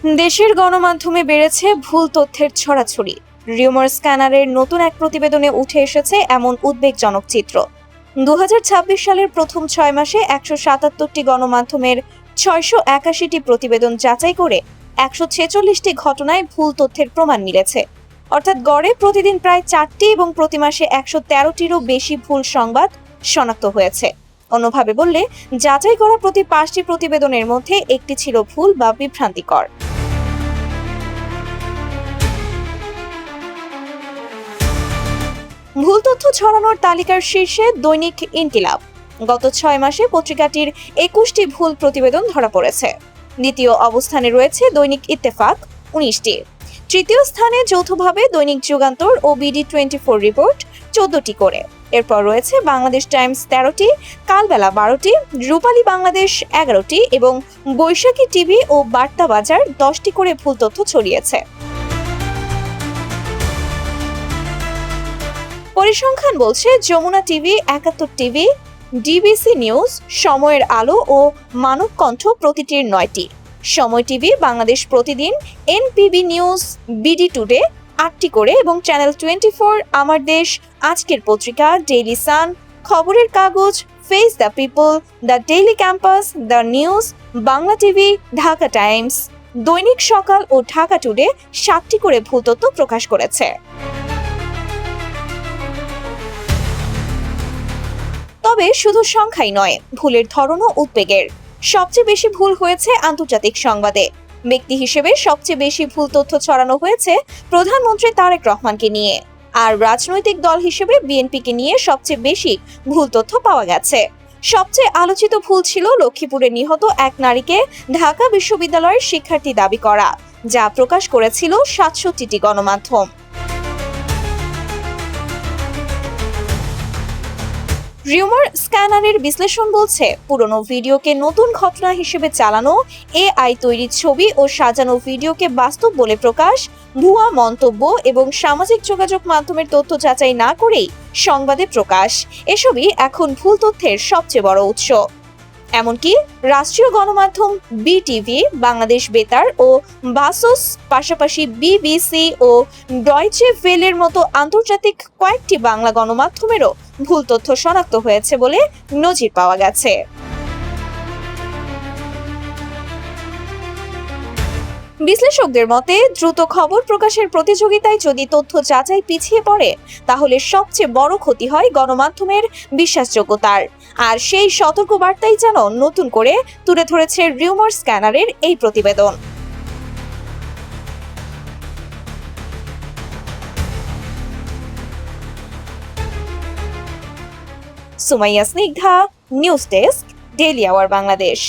দেশের গণমাধ্যমে বেড়েছে ভুল তথ্যের ছড়াছড়ি। রিউমার স্ক্যানারের নতুন এক প্রতিবেদনে উঠে এসেছে এমন উদ্বেগজনক চিত্র। 2026 সালের প্রথম 6 মাসে 177টি গণমাধ্যমের 681টি প্রতিবেদন যাচাই করে 146টি ঘটনায় ভুল তথ্যের প্রমাণ মিলেছে। অর্থাৎ গড়ে প্রতিদিন প্রায় 4টি এবং প্রতি মাসে 113টিরও বেশি ভুল সংবাদ শনাক্ত হয়েছে। অন্যভাবে বললে, যাচাই করা প্রতি 5টি প্রতিবেদনের মধ্যে একটি ছিল ভুল বা বিভ্রান্তিকর। ভুল তথ্য ছড়ানোর তালিকার শীর্ষে দৈনিক ইনকিলাব। গত 6 মাসে পত্রিকাটির 21টি ভুল প্রতিবেদন ধরা পড়েছে। দ্বিতীয় অবস্থানে রয়েছে দৈনিক ইত্তেফাক, 19টি। তৃতীয় স্থানে যৌথভাবে দৈনিক যুগান্তর ও BD24 রিপোর্ট, 14টি করে। এরপর রয়েছে বাংলাদেশ টাইমস, 13টি, কালবেলা 12টি, রূপালী বাংলাদেশ 11টি এবং বৈশাখী টিভি ও বার্তা বাজার 10টি করে ভুল তথ্য ছড়িয়েছে। পরিসংখ্যান বলছে, Jamuna TV, 71 TV, DBC news, সময়ের আলো ও মানব কণ্ঠ প্রতিটির 9টি, সময় টিভি, বাংলাদেশ প্রতিদিন, এনপিবি নিউজ, বিডি টুডে 8টি করে এবং চ্যানেল 24, আমার দেশ, আজকের পত্রিকা, ডেইলি সান, খবরের কাগজ, face the people, the daily campus, the news, Bangla TV, Dhaka Times, দৈনিক সকাল ও ঢাকা টুডে 7টি করে ভুল তথ্য প্রকাশ করেছে। তবে শুধু সংখ্যাই নয়, ভুলের ধরনও উদ্বেগের। সবচেয়ে বেশি ভুল হয়েছে আন্তর্জাতিক সংবাদে। ব্যক্তি হিসেবে সবচেয়ে বেশি ভুল তথ্য ছড়ানো হয়েছে প্রধানমন্ত্রী তারেক রহমানকে নিয়ে, আর রাজনৈতিক দল হিসেবে বিএনপিকে নিয়ে সবচেয়ে বেশি ভুল তথ্য পাওয়া গেছে। সবচেয়ে আলোচিত ভুল ছিল লক্ষ্মীপুরে নিহত এক নারীকে ঢাকা বিশ্ববিদ্যালয়ের শিক্ষার্থী দাবি করা, যা প্রকাশ করেছিল 67টি গণমাধ্যম। রিউমার স্ক্যানারের বিশ্লেষণ বলছে, পুরনো ভিডিওকে নতুন ঘটনা হিসেবে চালানো, এআই তৈরি ছবি ও সাজানো ভিডিওকে বাস্তব বলে প্রকাশ, ভুয়া মন্তব্য এবং সামাজিক যোগাযোগ মাধ্যমের তথ্য যাচাই না করেই সংবাদে প্রকাশ, এসবই এখন ভুল তথ্যের সবচেয়ে বড় উৎস। এমনকি রাষ্ট্রীয় গণমাধ্যম বিটিভি, বাংলাদেশ বেতার ও বাসস, পাশাপাশি বিবিসি ও ডয়চে ভেলের মতো আন্তর্জাতিক কয়েকটি বাংলা গণমাধ্যমেরও ভুল তথ্য শনাক্ত হয়েছে বলে নজির পাওয়া গেছে। বিশ্লেষকদের মতে, দ্রুত খবর প্রকাশের প্রতিযোগিতায় যদি তথ্য যাচাই পিছিয়ে পড়ে, তাহলে সবচেয়ে বড় ক্ষতি হয় গণমাধ্যমের বিশ্বাসযোগ্যতার। আর সেই সতর্কবার্তাই যেন নতুন করে তুলে ধরেছে রিউমার স্ক্যানারের এই প্রতিবেদন। Sumaiya Snigdha, news desk, daily our Bangladesh.